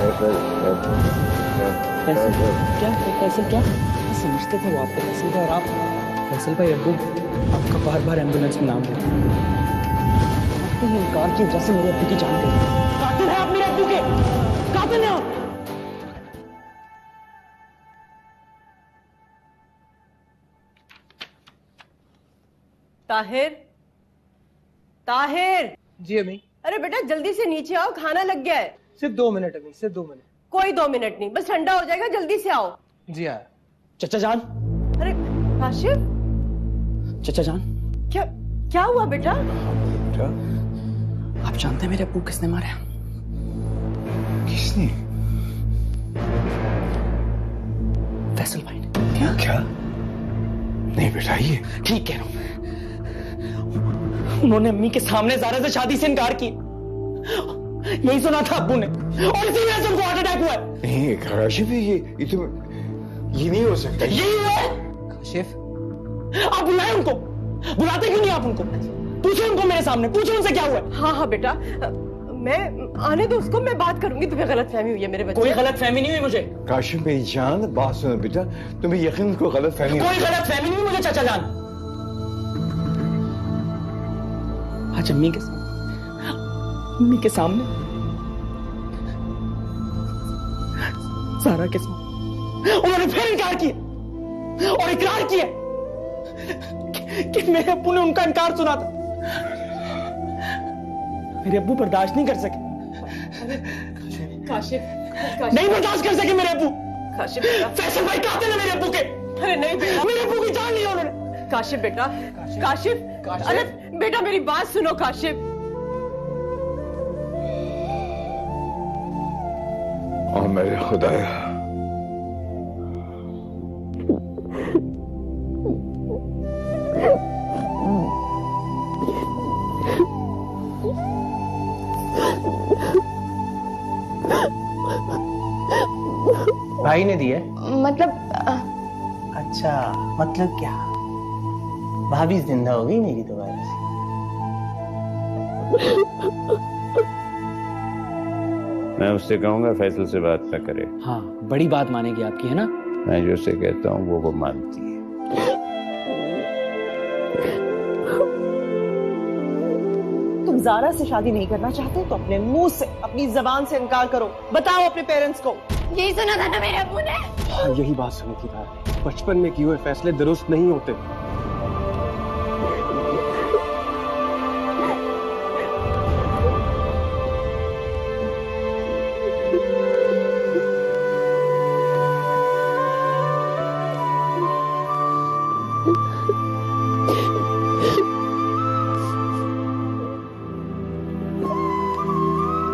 क्या फैसल क्या समझते थे वो आपको फैसल भाई, और आप फैसल भाई अब्बू आपका बार बार एम्बुलेंस में नाम लेते हैं। इनकार की वजह से मेरे अब्बू की जान गई। कातिल है आप मेरे अब्बू के, कातिल है आप। ताहिर, ताहिर। जी अम्मी। अरे बेटा जल्दी से नीचे आओ, खाना लग गया है। सिर्फ 2 मिनट अम्मी, सिर्फ 2 मिनट। कोई 2 मिनट नहीं, बस ठंडा हो जाएगा, जल्दी से आओ। जी आया। चचा जान। अरे काशिफ, चचा जान। क्या क्या हुआ बेटा? आप जानते हैं मेरे अब्बू किसने मारे? किसने? फैसल भाई ने। क्या? नहीं बेटा, ये ठीक कह रहा हूं। उन्होंने अम्मी के सामने ज़ारा से शादी से इनकार की। यही सुना था अब्बू ने, और इसी वजह से उनको हार्ट अटैक हुआ है। नहीं काशिफ, ये नहीं हो सकता। यही हुआ है काशिफ। आप बुलाए उनको, बुलाते क्यों नहीं आप उनको? पूछो उनको मेरे सामने, पूछो उनसे क्या हुआ है। हाँ हाँ बेटा, मैं आने दो उसको, मैं बात करूंगी। तुम्हें गलतफहमी हुई है मेरे बच्चे। कोई गलतफहमी नहीं हुई मुझे। काशिफ मेरी जान, बात सुनो बेटा, तुम्हें यकीन को गलतफहमी। कोई गलतफहमी नहीं हुई मुझे चाचा जान। आज अम्मी के सामने ज़ारा के सामने उन्होंने फिर इनकार किया और इकरार किया कि मेरे अब्बू ने उनका इनकार सुना था। मेरे अब्बू बर्दाश्त नहीं कर सके। काशिफ, नहीं बर्दाश्त कर सके मेरे अब्बू। काशिफ फैसल भाई कातिल है मेरे अब्बू के। अरे नहीं बेटा, मेरे अब्बू की जान लिया उन्होंने। काशिफ बेटा, काशिफ, अरे बेटा मेरी बात सुनो काशिफ। और मेरे खुदाया, भाई ने दी है? मतलब अच्छा, मतलब क्या? भाभी जिंदा हो गई मेरी दोबारा से। मैं उससे कहूंगा फैसल से बात न करे। हाँ, बड़ी बात मानेगी आपकी, है ना? मैं जो उसे कहता हूँ वो मानती है। तुम ज़ारा से शादी नहीं करना चाहते तो अपने मुंह से, अपनी जबान से इनकार करो। बताओ अपने पेरेंट्स को। यही सुना था ना मेरे अब्बू ने। हाँ, यही बात सुनी थी यार। बचपन में किए हुए फैसले दुरुस्त नहीं होते।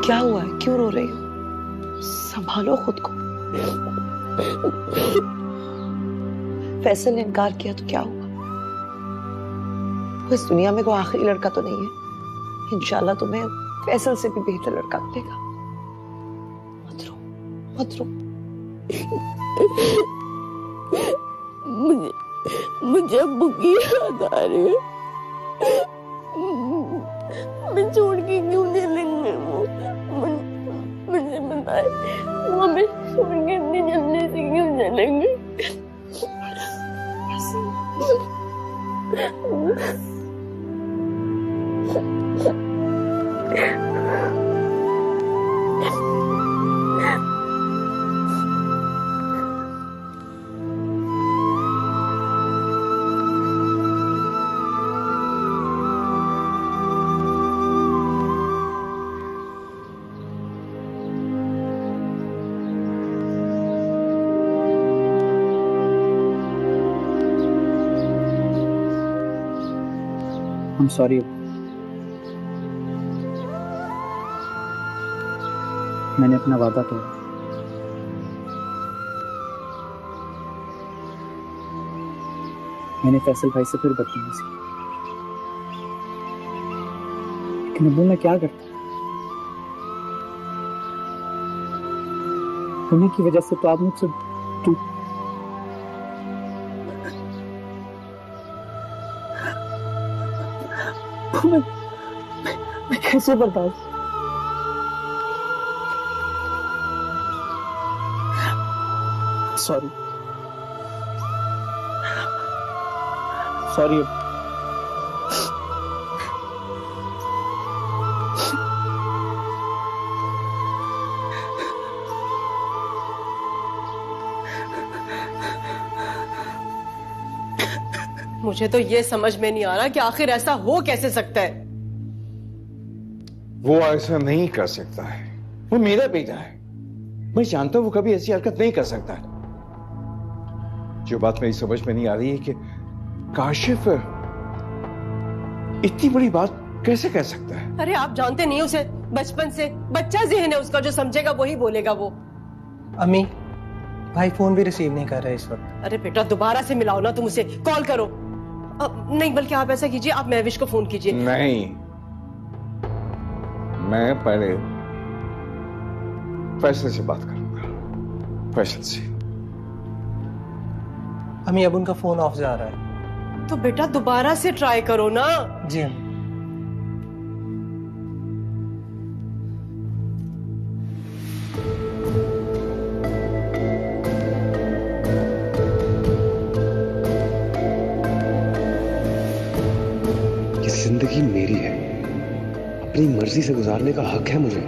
क्या हुआ है, क्यों रो रही हो? संभालो खुद को। फैसल ने इनकार किया तो क्या हुआ? वो इस दुनिया में कोई आखिरी लड़का तो नहीं है। इंशाल्लाह तुम्हें फैसल से भी बेहतर लड़का मिलेगा। मत रो, मत रो। मुझे अब्बू की याद आ रही है। मैं छोड़ के क्यों चलेंगे वो? मुझे बताए, वो हमें छोड़ के इतनी जल्दी से क्यों चलेंगे? I'm sorry. मैंने अपना वादा तोड़ा। मैंने फैसल भाई से फिर बदतमीजी की। लेकिन अब्बू मैं क्या करता? उन्हीं की वजह से तो आप मुझसे दूर। मैं कैसे बर्दाश्त? Sorry sorry. मुझे तो ये समझ में नहीं आ रहा कि आखिर ऐसा हो कैसे सकता है। वो ऐसा नहीं कर सकता है, वो मेरा बेटा है। मैं जानता हूं वो कभी ऐसी हरकत नहीं कर सकता है। जो बात मेरी समझ में नहीं आ रही है कि काशिफ इतनी बड़ी बात कैसे कह सकता है। अरे आप जानते नहीं उसे बचपन से, बच्चा ज़हन है उसका, जो समझेगा वही बोलेगा वो। अम्मी, भाई फोन भी रिसीव नहीं कर रहे इस वक्त। अरे बेटा दोबारा से मिलाओ ना, तुम उसे कॉल करो। नहीं बल्कि आप ऐसा कीजिए, आप महविश को फोन कीजिए। नहीं, मैं पहले फैसल से बात करूंगा। फैसल से। अम्मी अब उनका फोन ऑफ जा रहा है। तो बेटा दोबारा से ट्राई करो ना। जी अम्मी। जिंदगी मेरी है, अपनी मर्जी से गुजारने का हक है मुझे।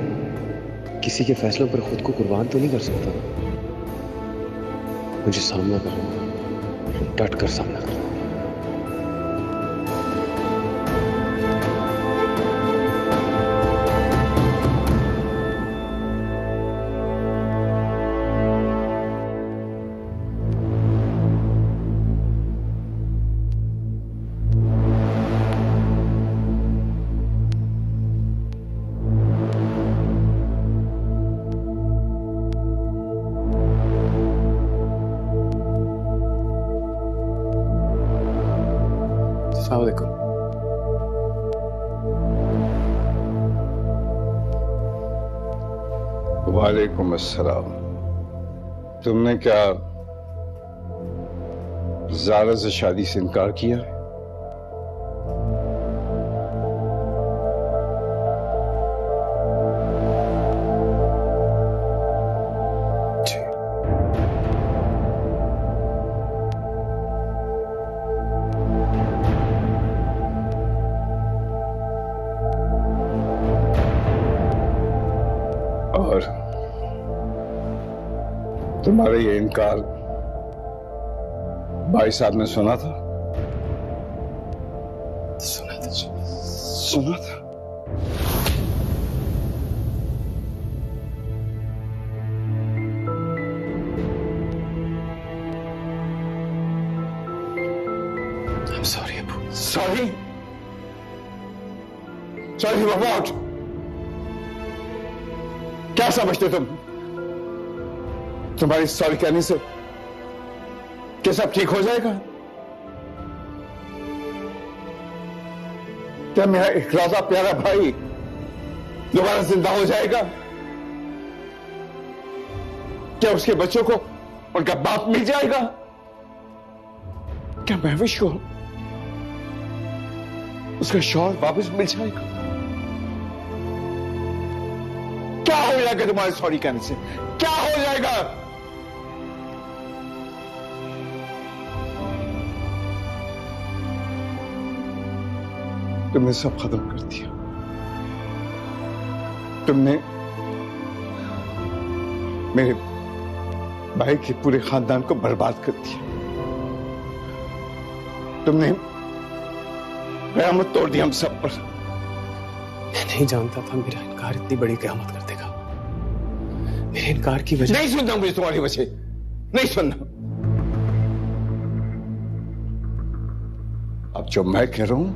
किसी के फैसलों पर खुद को कुर्बान तो नहीं कर सकता। मुझे सामना करना, डट कर सामना करना। वालेकुम अस्सलाम। तुमने क्या ज़ारा से शादी से इनकार किया? और तुम्हारा ये इनकार भाई साहब ने सुना था? सुना था। I'm sorry Abu. Sorry? Sorry what? क्या समझते तुम? तुम्हारी सॉरी कहने से क्या सब ठीक हो जाएगा? क्या मेरा इकलौता प्यारा भाई दोबारा जिंदा हो जाएगा? क्या उसके बच्चों को उनका बाप मिल जाएगा? क्या महविश को उसका शौहर वापस मिल जाएगा? क्या हो जाएगा तुम्हारे सॉरी कहने से? क्या हो जाएगा? तुमने सब खत्म कर दिया। तुमने मेरे भाई के पूरे खानदान को बर्बाद कर दिया। तुमने क़यामत तोड़ दी हम सब पर। मैं नहीं जानता था मेरा इनकार इतनी बड़ी क़यामत कर देगा। मेरे इनकार की वजह नहीं सुनना मुझे तुम्हारी वजह, नहीं सुनना। अब जो मैं कह रहा हूं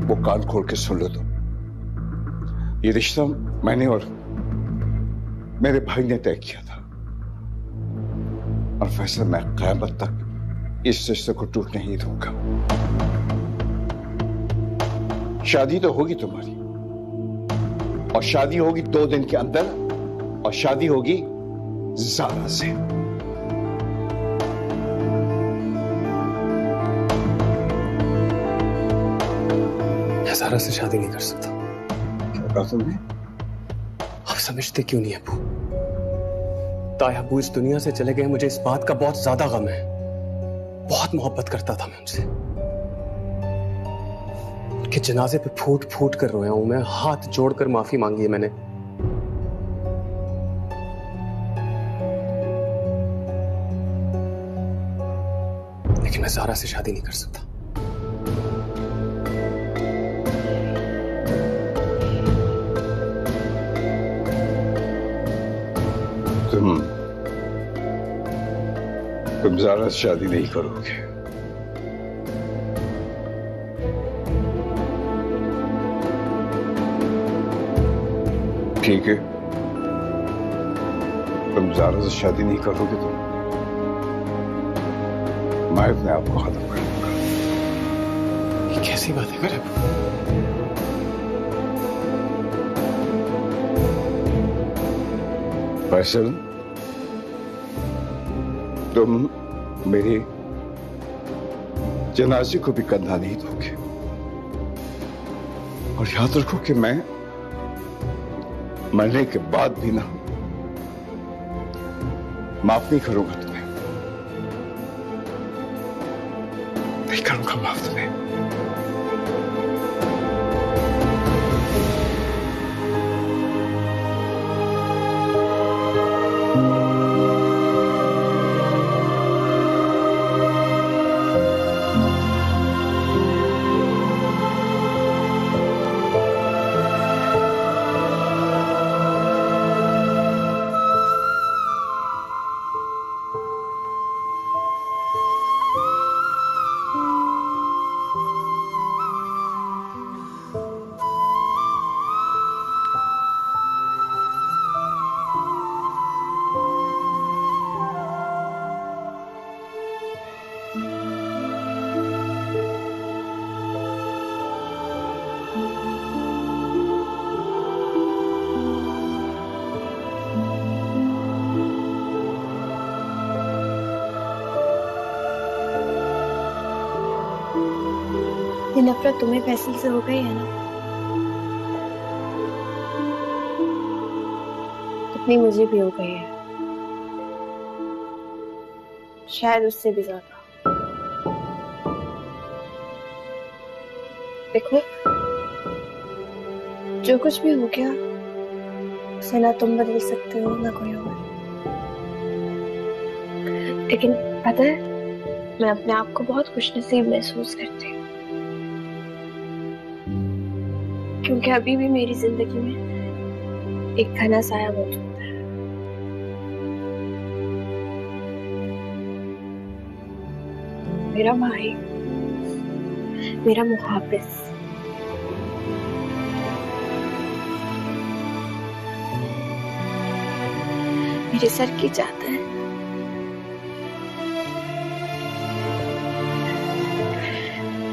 वो कान खोल के सुन लो तुम। ये रिश्ता मैंने और मेरे भाई ने तय किया था और फैसल मैं क़यामत तक इस रिश्ते को टूटने ही दूंगा। शादी तो होगी तुम्हारी, और शादी होगी 2 दिन के अंदर, और शादी होगी ज़ारा से। मैं ज़ारा से शादी नहीं कर सकता। क्या कहा तुमने? आप समझते क्यों नहीं अबू? तायाबू इस दुनिया से चले गए, मुझे इस बात का बहुत ज्यादा गम है। बहुत मोहब्बत करता था मैं उनसे। उनके जनाजे पे फूट फूट कर रोया हूं मैं, हाथ जोड़कर माफी मांगी है मैंने। लेकिन मैं ज़ारा से शादी नहीं कर सकता। तुम ज़ारा से शादी नहीं करोगे। ठीक है, तुम ज़ारा से शादी नहीं करोगे तो मैं अपने आप को खत्म कर दूंगा। ये कैसी बात है मेरे? फैसल, तुम मेरे जनाजे को भी कंधा नहीं दोगे, और याद रखो कि मैं मरने के बाद भी ना माफ नहीं करूंगा तुम्हें, नहीं करूंगा माफ तुम्हें। ये नफरत तुम्हें फैसल से हो गई है ना, इतनी मुझे भी हो गई है, शायद उससे भी ज्यादा। देखो, जो कुछ भी हो गया उसे ना तुम बदल सकते हो ना कोई और। लेकिन पता है, मैं अपने आप को बहुत खुशनसीब महसूस करती हूँ, क्योंकि अभी भी मेरी जिंदगी में एक घना साया मौजूद है। मेरा भाई, मेरा मुहाफिज। मेरे सर की चादर।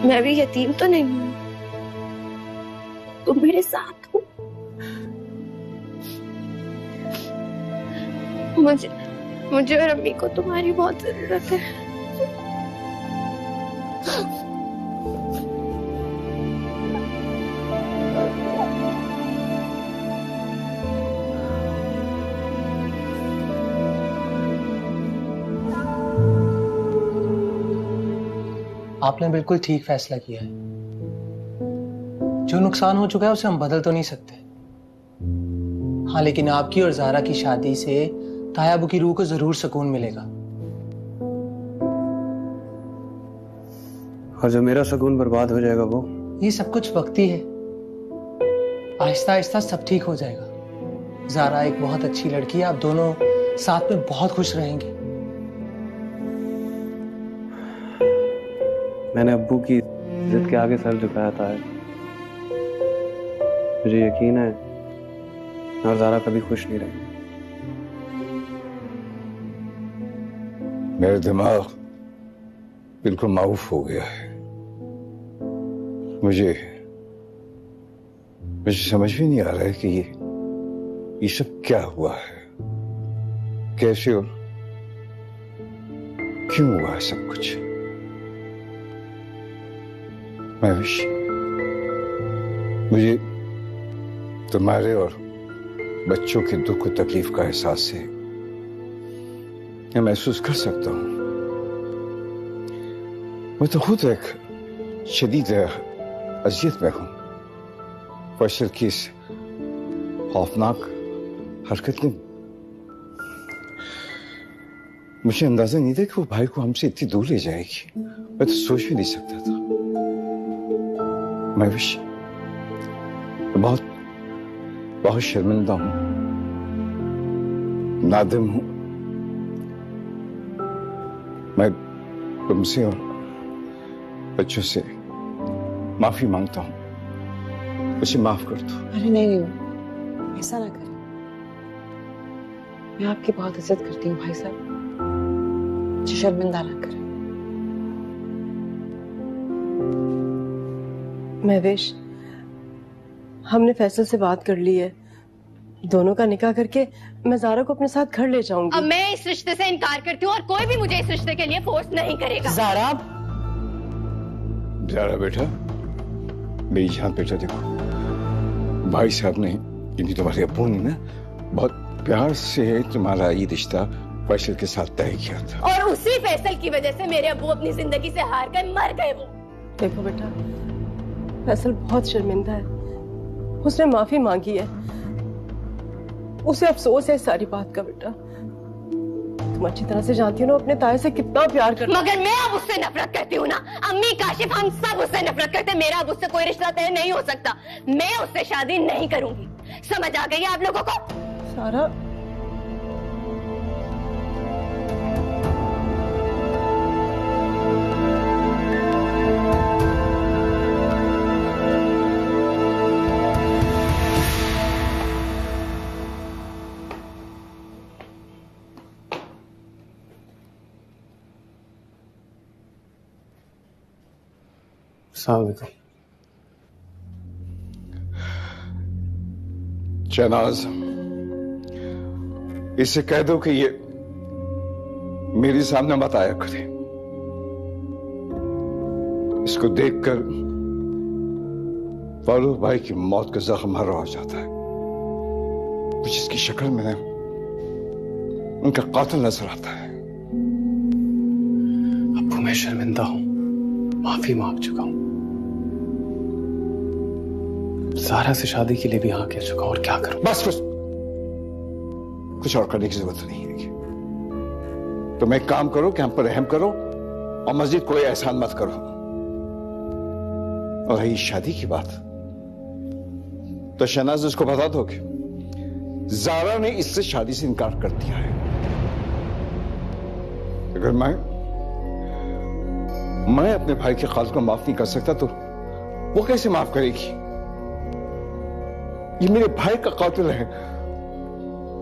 मैं भी यतीम तो नहीं हूं, तुम मेरे साथ हो। मुझे और अम्मी को तुम्हारी बहुत जरूरत है। आपने बिल्कुल ठीक फैसला किया है। जो नुकसान हो चुका है उसे हम बदल तो नहीं सकते। हाँ, लेकिन आपकी और ज़ारा की शादी से तायाबू की रूह को जरूर सुकून मिलेगा। और जो मेरा सुकून बर्बाद हो जाएगा वो? ये सब कुछ वक्ती है, आहिस्ता आहिस्ता सब ठीक हो जाएगा। ज़ारा एक बहुत अच्छी लड़की है, आप दोनों साथ में बहुत खुश रहेंगे। मैंने अब्बू की जिद के आगे सर झुकाया था। मुझे यकीन है और ज़ारा कभी खुश नहीं रहेगी। मेरा दिमाग बिल्कुल माऊफ हो गया है। मुझे समझ भी नहीं आ रहा है कि ये सब क्या हुआ है, कैसे और क्यों हुआ है सब कुछ। महविश, मुझे तुम्हारे और बच्चों के दुख और तकलीफ का एहसास है, मैं महसूस कर सकता हूं। मैं तो खुद एक शदीद अजियत में हूं। फैसल की इस खौफनाक हरकत ने मुझे अंदाजा नहीं था कि वो भाई को हमसे इतनी दूर ले जाएगी। मैं तो सोच भी नहीं सकता था। मैं बहुत बहुत शर्मिंदा हूं, नादिम हूं। मैं तुमसे और बच्चों से माफी मांगता हूं। मुझे माफ कर दो। अरे नहीं, ऐसा ना करें। मैं आपकी बहुत इज्जत करती हूँ भाई साहब, मुझे शर्मिंदा ना करें। महवेश, हमने फैसल से बात कर ली है। दोनों का निकाह करके मैं ज़ारा को अपने साथ घर ले जाऊंगी। अब मैं इस रिश्ते से इनकार करती हूँ और कोई भी मुझे इस रिश्ते के लिए फोर्स नहीं करेगा। ज़ारा बेटा, मेरी जान बेटा, देखो भाई साहब ने, यानी तुम्हारे अब्बू ने ना बहुत प्यार से तुम्हारा ये रिश्ता फैसल के साथ तय किया था। और उसी फैसल की वजह से मेरे अब्बू अपनी जिंदगी से हार कर मर गए। वो देखो बेटा, फैसल बहुत शर्मिंदा है। उसने माफी मांगी है, उसे अफसोस है इस सारी बात का। बेटा, तुम अच्छी तरह से जानती हो ना अपने ताए से कितना प्यार करती। मगर मैं अब उससे नफरत करती हूँ ना। अम्मी, काशिफ, हम सब उससे नफरत करते हैं। मेरा अब उससे कोई रिश्ता तय नहीं हो सकता। मैं उससे शादी नहीं करूंगी। समझ आ गई है आप लोगों को? सारा, शहनाज, इसे कह दो कि ये मेरे सामने मत आया करे। इसको देखकर फारूक भाई की मौत का जख्म हर हो जाता है। कुछ इसकी शक्ल में उनका कातिल नजर आता है। अब्बू, मैं शर्मिंदा हूं, माफी मांग चुका हूं। ज़ारा से शादी के लिए भी हाँ कह चुका हूं, और क्या करूं? बस कुछ और करने की जरूरत नहीं है। तुम एक काम करो कि हम पर रहम करो और मजीद कोई एहसान मत करो। और रही शादी की बात, तो शहनाज उसको बता दो कि ज़ारा ने इससे शादी से इनकार कर दिया है। अगर मैं अपने भाई के कातिल को माफ नहीं कर सकता तो वो कैसे माफ करेगी? ये मेरे भाई का कातिल है।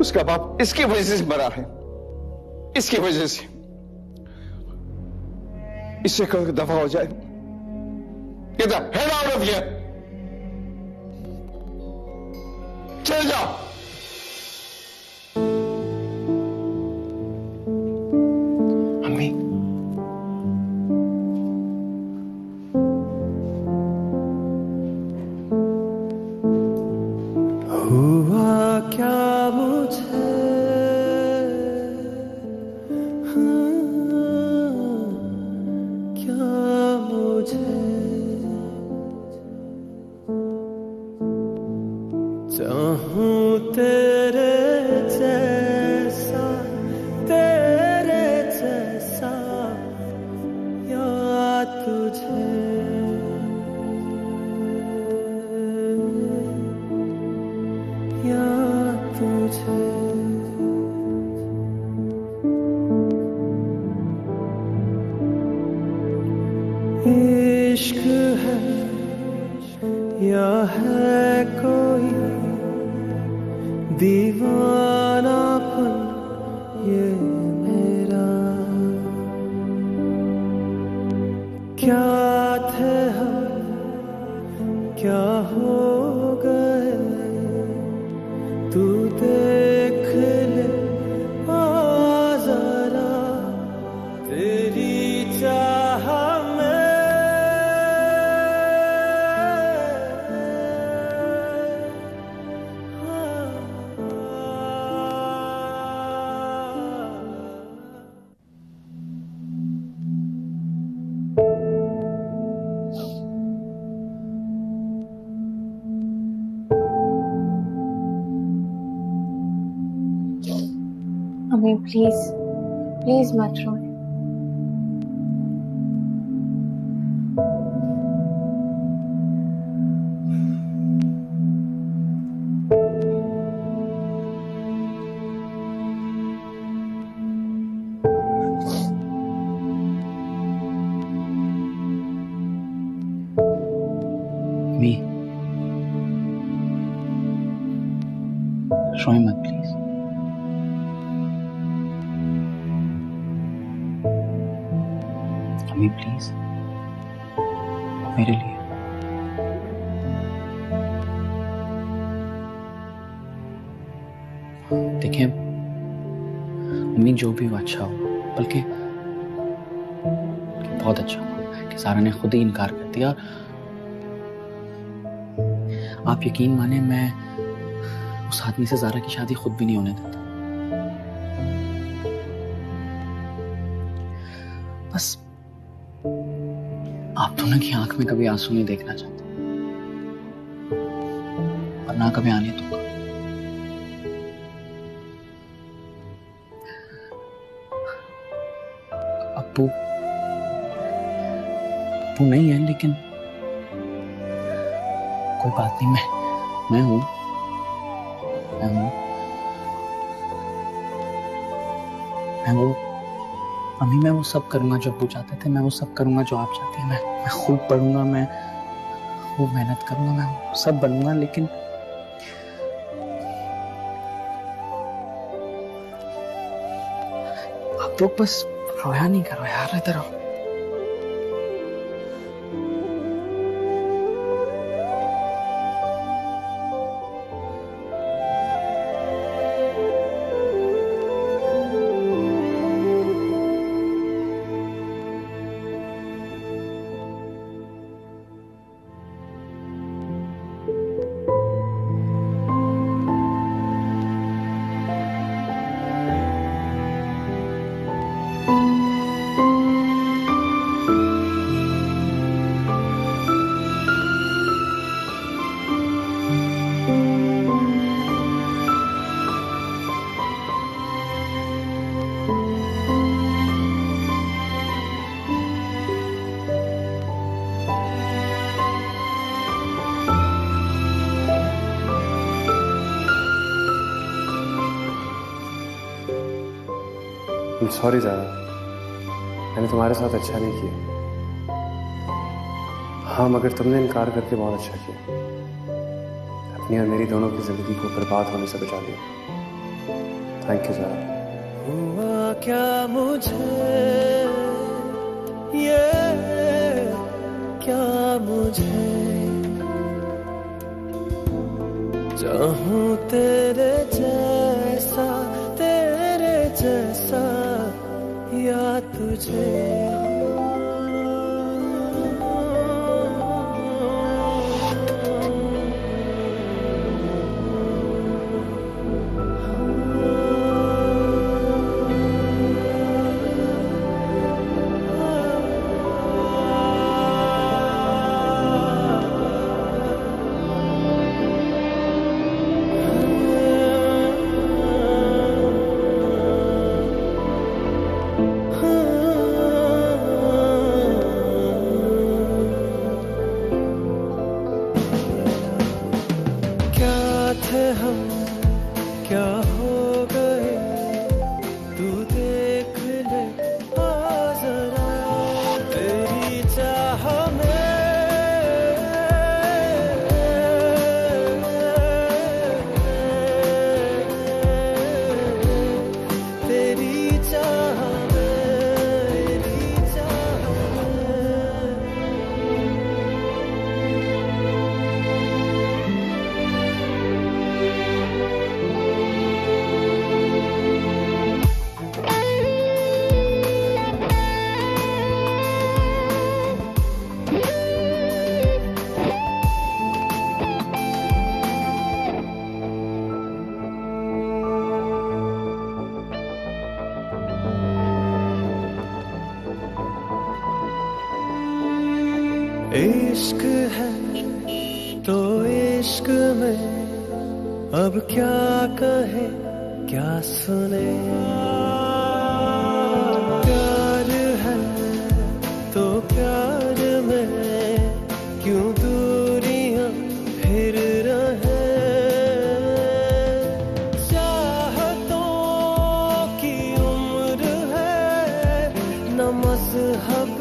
उसका बाप इसकी वजह से मरा है, इसकी वजह से। इससे कल दफा हो जाए। इधर हेड आउट ऑफ हियर, चल जाओ। अम्मी, हुआ क्या मुझे, क्या मुझे, चाहूं तेरे जैसा, तेरे जैसा, या तुझे, या तुझे। इश्क है या है कोई दीवानापन ये मेरा, क्या थे हम, क्या हो गए, तू देख ले आ जरा, तेरी चाह में अम्मी प्लीज प्लीज मत रोए। रोए मत प्लीज। अम्मी प्लीज मेरे लिए। देखिए अम्मी, जो भी हुआ अच्छा हो, बल्कि बहुत अच्छा हुआ कि सारा ने खुद ही इनकार कर दिया। आप यकीन माने, मैं उस आदमी से ज़ारा की शादी खुद भी नहीं होने देता। बस आप दोनों की आंख में कभी आंसू नहीं देखना चाहता, और ना कभी आने दूंगा। अब्बू नहीं है, लेकिन कोई बात नहीं, मैं हूं। अम्मी मैं वो सब करूंगा जो अब्बू चाहते थे, मैं वो सब करूंगा जो आप चाहती हैं। मैं खुद पढ़ूंगा, मैं वो मेहनत करूंगा, मैं सब बनूंगा, लेकिन आप लोग बस रोया नहीं करो यार, इधर आओ। सॉरी ज़ारा, मैंने तुम्हारे साथ अच्छा नहीं किया। हाँ, मगर तुमने इनकार करके बहुत अच्छा किया। अपनी और मेरी दोनों की जिंदगी को बर्बाद होने से बचा लिया। Thank you Zara. हुआ क्या मुझे ये, क्या मुझे चाहूं तेरे जैसा या तुझे। हम क्या हो गए, तू देख ले आ जरा, तेरी चाह में तेरी चाह इश्क है तो इश्क में अब क्या कहे क्या सुने। प्यार है तो प्यार में क्यों दूरियां फिर रहे। चाहतों की उम्र है न मज़हब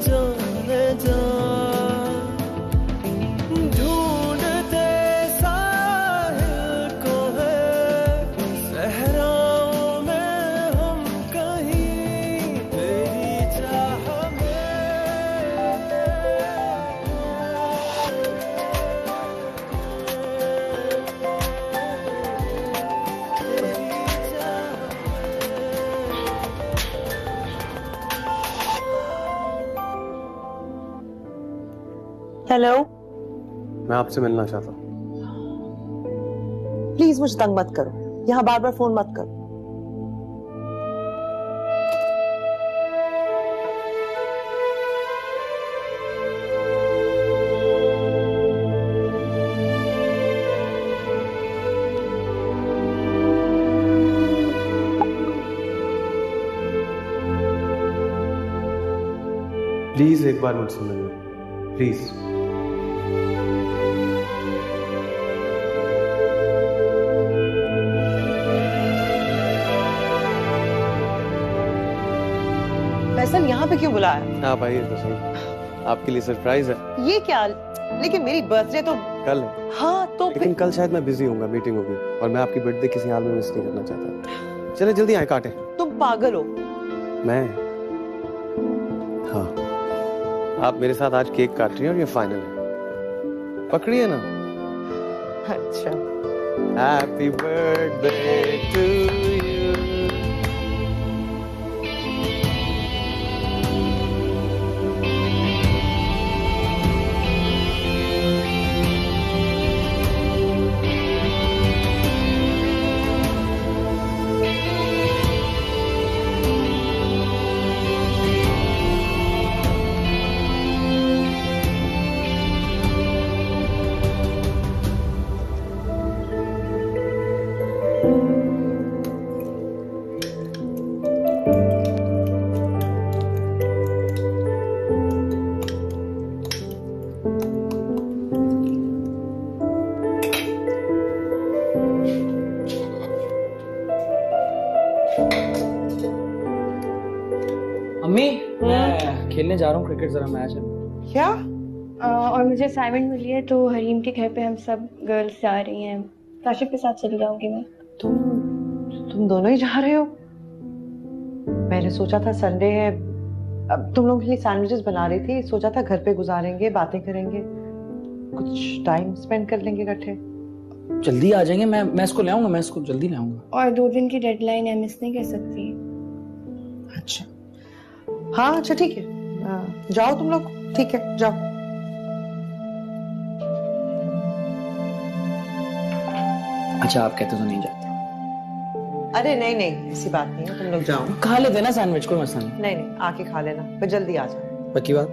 जाने जा। ढूंढते साहिल को है सहराओं में हम कहीं तेरी चाह हेलो, मैं आपसे मिलना चाहता हूँ। प्लीज मुझे तंग मत करो, यहाँ बार बार फोन मत करो। प्लीज एक बार मुझसे मिलना, प्लीज। फैसल यहाँ पे क्यों बुलाया? आप आइए तो सही, आपके लिए सरप्राइज है। ये क्या? लेकिन मेरी बर्थडे तो कल है। हाँ तो लेकिन कल शायद मैं बिजी होऊंगा, मीटिंग होगी, और मैं आपकी बर्थडे किसी हाल में मिस नहीं करना चाहता। चले जल्दी आए, काटे। तुम पागल हो। मैं? हाँ, आप मेरे साथ आज केक काट रही हैं और ये फाइनल है, पकड़िए ना। अच्छा। Happy birthday to you. अम्मी, मैं खेलने जा रहा हूँ क्रिकेट, जरा मैच है। क्या? और मुझे असाइनमेंट मिली है तो हरीम के घर पे हम सब गर्ल्स जा रही हैं। काशिफ के साथ चली जाऊंगी मैं। तुम दोनों ही जा रहे हो? मैंने सोचा था संडे है, अब तुम लोगों के लिए सैंडविचेस बना रही थी, सोचा था घर पे गुजारेंगे, बातें करेंगे, कुछ टाइम स्पेंड कर लेंगे इकट्ठे। जल्दी आ जाएंगे, मैं इसको ले आऊंगा, मैं इसको जल्दी ले आऊंगा। और 2 दिन की डेडलाइन है, मिस नहीं कर सकती। अच्छा, हाँ अच्छा ठीक है, जाओ तुम लोग, ठीक है जाओ। अच्छा, आप कहते तो नहीं जाते? अरे नहीं नहीं, ऐसी बात नहीं है, तुम लोग जाओ। खा लेते ना सैंडविच, कोई मसला नहीं। नहीं नहीं, आके खा लेना, पर जल्दी आ जाओ। पक्की बात?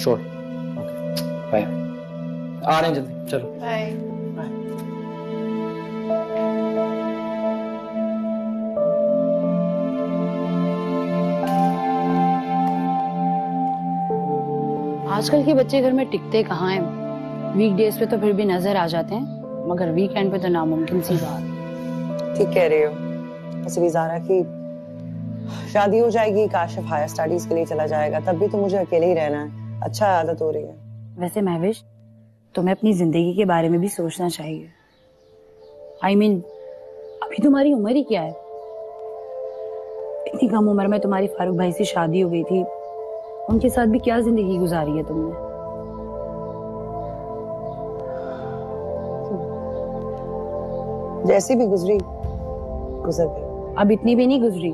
श्योर। Okay, bye. आ रहे हैं जल्दी, चलो बाय। आजकल के बच्चे घर में टिकते कहाँ हैं? वीकडेज पे तो फिर भी नजर आ जाते हैं, मगर वीकेंड पे तो नामुमकिन सी बात। ठीक कह रहे हो। वैसे भी ज़ारा की शादी हो जाएगी, काशिफ हायर स्टडीज के लिए चला जाएगा, तब भी तो मुझे अकेले ही रहना है। अच्छा आदत हो रही है। वैसे महविश, तुम्हें अपनी जिंदगी के बारे में भी सोचना चाहिए। I mean, अभी तुम्हारी उम्र ही क्या है? इतनी कम उम्र में तुम्हारी फारूक भाई से शादी हो गई थी, उनके साथ भी क्या जिंदगी गुजारी है तुमने? जैसी भी गुजरी गुजर गई। अब इतनी भी नहीं गुजरी,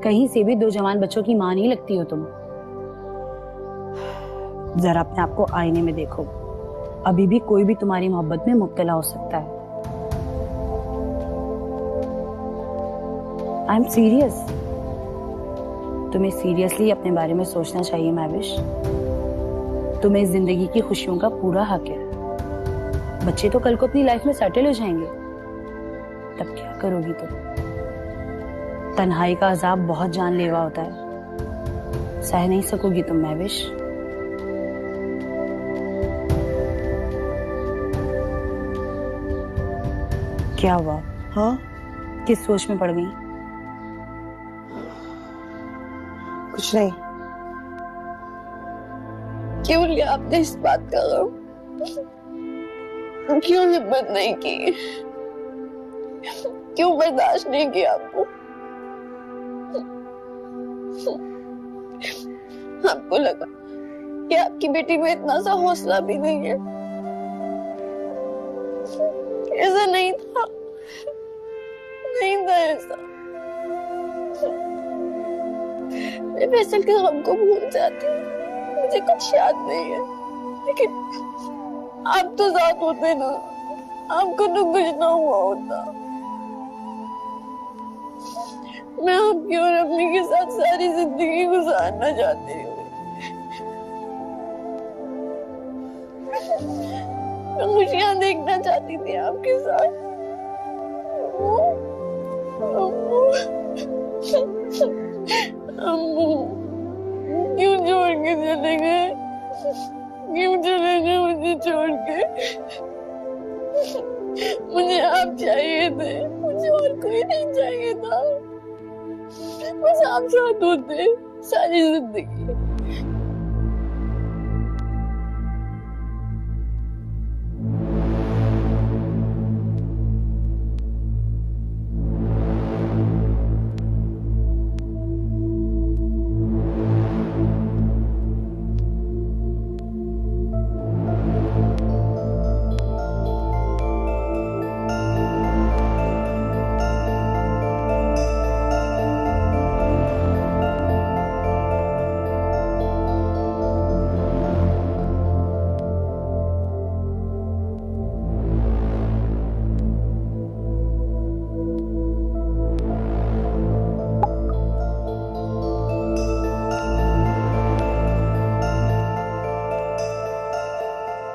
कहीं से भी 2 जवान बच्चों की मां नहीं लगती हो तुम। जरा अपने आप को आईने में देखो, अभी भी कोई भी तुम्हारी मोहब्बत में मुब्तला हो सकता है। I am serious. तुम्हें सीरियसली अपने बारे में सोचना चाहिए महविश। तुम्हें जिंदगी की खुशियों का पूरा हक है। बच्चे तो कल को अपनी लाइफ में सेटल हो जाएंगे, तब क्या करोगी तुम? तन्हाई का अजाब बहुत जानलेवा होता है, सह नहीं सकोगी तुम महविश। क्या हुआ? हाँ, किस सोच में पड़ गई? कुछ नहीं। क्यों लिया आपने इस बात का गम? क्यों हिम्मत नहीं की? क्यों बर्दाश्त नहीं किया आपको? आपको लगा कि आपकी बेटी में इतना सा हौसला भी नहीं है? ऐसा नहीं था, नहीं था ऐसा। मैं फैसल के गम को भूल जाती हूँ, मुझे कुछ याद नहीं है, लेकिन आप तो साथ होते ना, आपको तो कुछ ना हुआ होता। मैं आपकी और अपनी के साथ सारी जिंदगी गुजारना चाहती हूँ। मैं खुशियाँ देखना चाहती थी आपके साथ। अम्मू, क्यों छोड़ के चले गए? क्यों चले गए मुझे छोड़ के? मुझे आप चाहिए थे, मुझे और कोई नहीं चाहिए था। बस आप साथ होते सारी जिंदगी।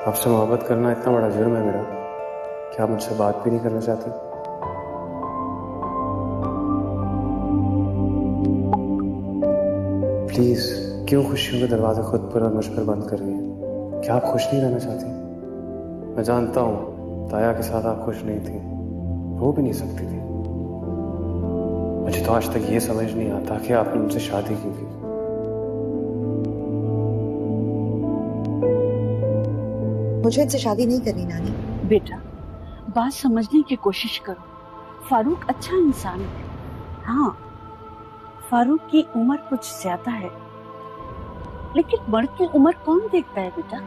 आपसे मोहब्बत करना इतना बड़ा जुर्म है मेरा, क्या आप मुझसे बात भी नहीं करना चाहते? प्लीज, क्यों खुशियों के दरवाजे खुद पर और मुझ पर बंद कर रही हैं? क्या आप खुश नहीं रहना चाहती? मैं जानता हूं ताया के साथ आप खुश नहीं थी, वो भी नहीं सकती थी। मुझे तो आज तक ये समझ नहीं आता कि आपने मुझसे शादी क्यों की। मुझे इनसे शादी नहीं करनी नानी। बेटा, बात समझने की कोशिश करो। फारूक अच्छा इंसान है। हाँ, फारूक की उम्र कुछ ज्यादा है, लेकिन मर्द की उम्र कौन देखता है बेटा?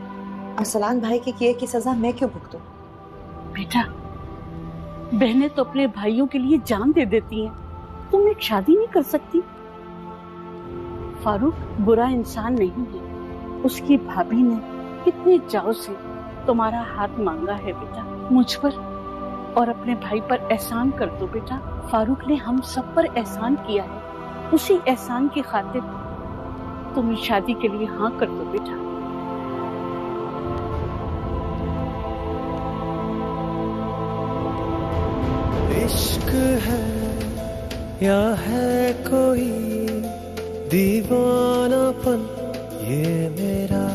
अरसलान भाई के किए की सजा मैं क्यों भुगतूं? बेटा, बहनें तो अपने भाइयों के लिए जान दे देती हैं, तुम एक शादी नहीं कर सकती? फारूक बुरा इंसान नहीं है। उसकी भाभी ने कितने चाव से तुम्हारा हाथ मांगा है बेटा। मुझ पर और अपने भाई पर एहसान कर दो बेटा। फारूक ने हम सब पर एहसान किया है, उसी एहसान की खातिर तुम इस शादी के लिए हाँ कर दो बेटा। इश्क है या है कोई दीवानापन ये मेरा,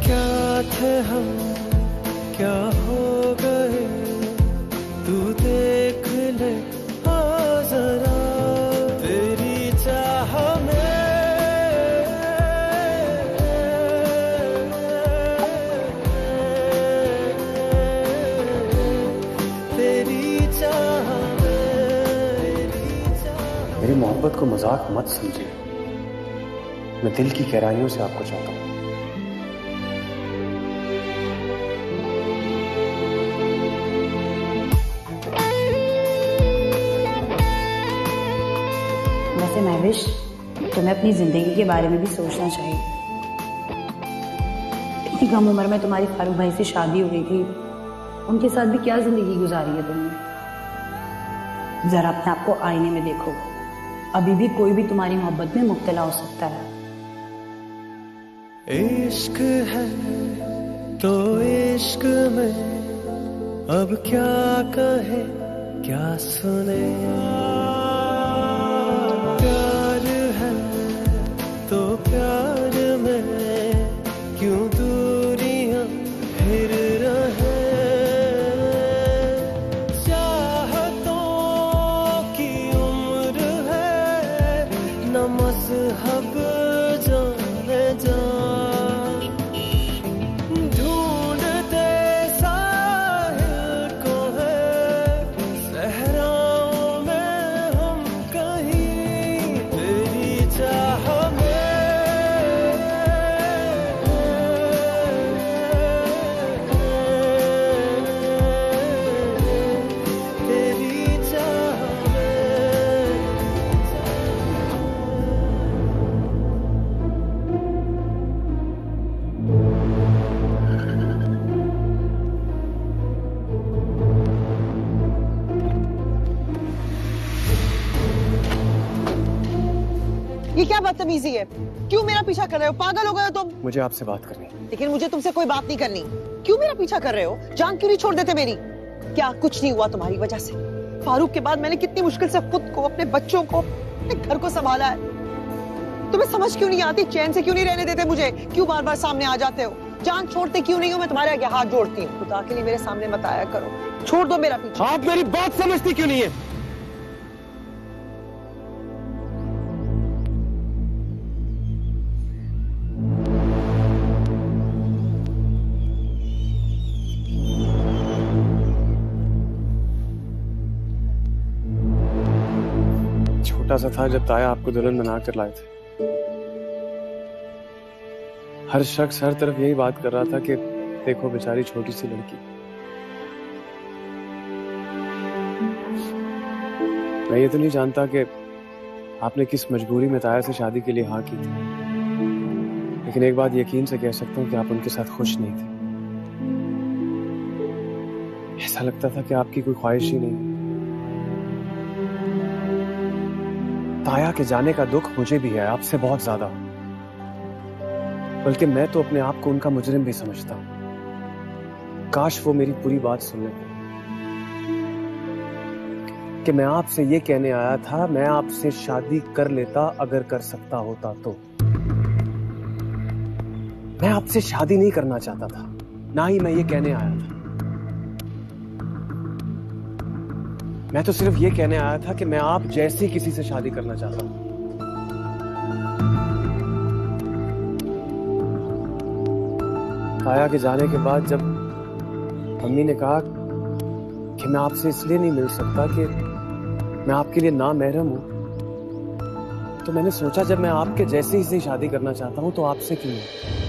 क्या थे हम क्या हो गए, तू देख ले हाँ जरा, तेरी चाह में तेरी चाह में। मेरी मोहब्बत को मजाक मत समझिए, मैं दिल की गहराइयों से आपको चाहता हूँ। वैसे महविश, तुम्हें अपनी जिंदगी के बारे में भी सोचना चाहिए। इतनी कम उम्र में तुम्हारी फारूक भाई से शादी हो गई थी, उनके साथ भी क्या जिंदगी गुजारी है तुमने? जरा अपने आप को आईने में देखो, अभी भी कोई भी तुम्हारी मोहब्बत में मुब्तला हो सकता है। इश्क है तो इश्क में अब क्या कहे क्या सुने। प्यार है तो प्यार में क्यों दूरियां फिर रहे। चाहतों की उम्र है न मज़हब जाने जा। ढूंढते साहिल को है सहराओं में हम कहीं तेरी चाह में। तेरी चाह में। ये क्या बदतमीजी है? क्यों मेरा पीछा कर रहे हो? पागल हो गए हो तुम? मुझे आपसे बात करनी है। लेकिन मुझे तुमसे कोई बात नहीं करनी। क्यों मेरा पीछा कर रहे हो? जान क्यों नहीं छोड़ देते मेरी? क्या कुछ नहीं हुआ तुम्हारी वजह से? फारूक के बाद मैंने कितनी मुश्किल से खुद को, अपने बच्चों को, अपने घर को संभाला है। तुम्हें समझ क्यों नहीं आती? चैन से क्यों नहीं रहने देते मुझे? क्यों बार बार सामने आ जाते हो? जान छोड़ते क्यों नहीं हो? मैं तुम्हारे आगे हाथ जोड़ती हूँ। खुदा के लिए मेरे सामने मत आया करो। छोड़ दो मेरा पीछा। आप मेरी बात समझती क्यों नहीं है? छोटा सा था जब ताया आपको दुल्हन बना कर लाए थे। हर शख्स हर तरफ यही बात कर रहा था कि देखो बेचारी छोटी सी लड़की। मैं ये तो नहीं जानता कि आपने किस मजबूरी में ताया से शादी के लिए हाँ की थी, लेकिन एक बात यकीन से कह सकता हूँ कि आप उनके साथ खुश नहीं थे। ऐसा लगता था कि आपकी कोई ख्वाहिश ही नहीं। ताया के जाने का दुख मुझे भी है, आपसे बहुत ज्यादा। बल्कि मैं तो अपने आप को उनका मुजरिम भी समझता हूं। काश वो मेरी पूरी बात सुन लेते कि मैं आपसे ये कहने आया था, मैं आपसे शादी कर लेता अगर कर सकता होता तो। मैं आपसे शादी नहीं करना चाहता था, ना ही मैं ये कहने आया था। मैं तो सिर्फ ये कहने आया था कि मैं आप जैसे किसी से शादी करना चाहता हूं। ताया के जाने के बाद जब अम्मी ने कहा कि मैं आपसे इसलिए नहीं मिल सकता कि मैं आपके लिए ना महरम हूं, तो मैंने सोचा जब मैं आपके जैसे ही से शादी करना चाहता हूं तो आपसे क्यों नहीं।